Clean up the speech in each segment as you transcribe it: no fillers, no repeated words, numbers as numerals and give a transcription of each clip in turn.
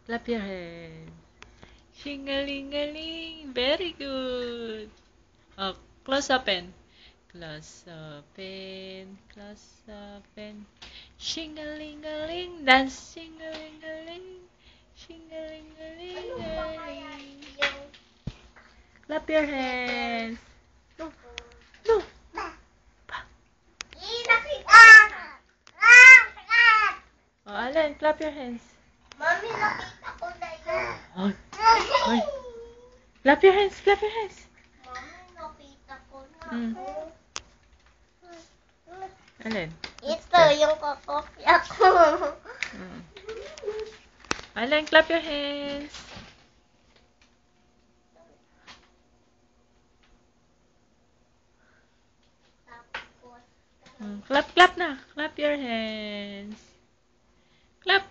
Clap your hands. Shing-a-ling-a-ling. Very good. Oh, close open. Close open. Close open. Shing-a-ling-a-ling. Dance. Shing-a-ling-a-ling. Shing-a-ling-a-ling. Clap your hands. No. No. Oh, Allen, clap your hands. Mami, nakita ko na yun. Ay. Ay. Clap your hands. Clap your hands. Mami, nakita ko na. Mm. Allen. Ito yung kokopya ko. Mm. Allen, clap your hands. Clap, clap na. Clap your hands. Clap.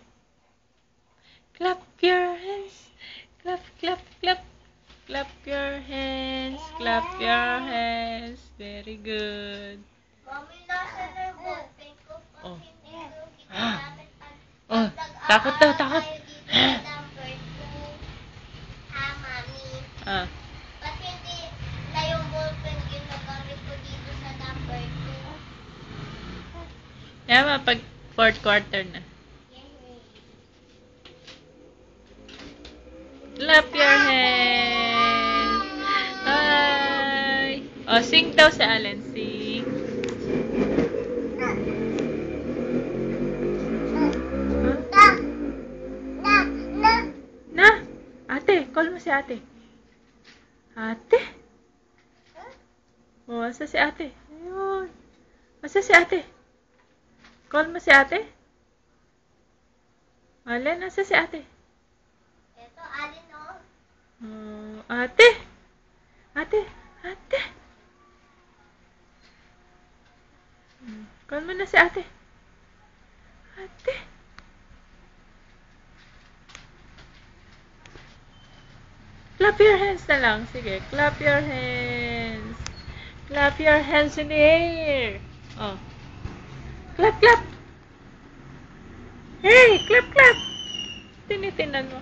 Clap your hands. Clap, clap, clap. Clap your hands. Clap your hands. Very good. Mami, nasa na yung ballpen ko? Oh. Hindi ko ginagamit. Oh, takot daw, takot. Tayo dito sa number 2. Ha, Mami? Ah. Ba't hindi na yung ballpen ginagamit ko dito sa number 2? Yan, pag fourth quarter na. Clap your hands. Bye. Oh, sing daw si Allen. Sing. Na. Ate, call mo si ate. Ate? Oh, asa si ate? Ayun. Asa si ate? Call mo si ate? Allen, asa si ate? Ito, alin o? Ate? Ate? Ate? Call mo na si ate. Ate? Clap your hands na lang. Sige, clap your hands. Clap your hands in the air. Oh. Clap, clap. Hey, clap, clap. Tinitinan mo.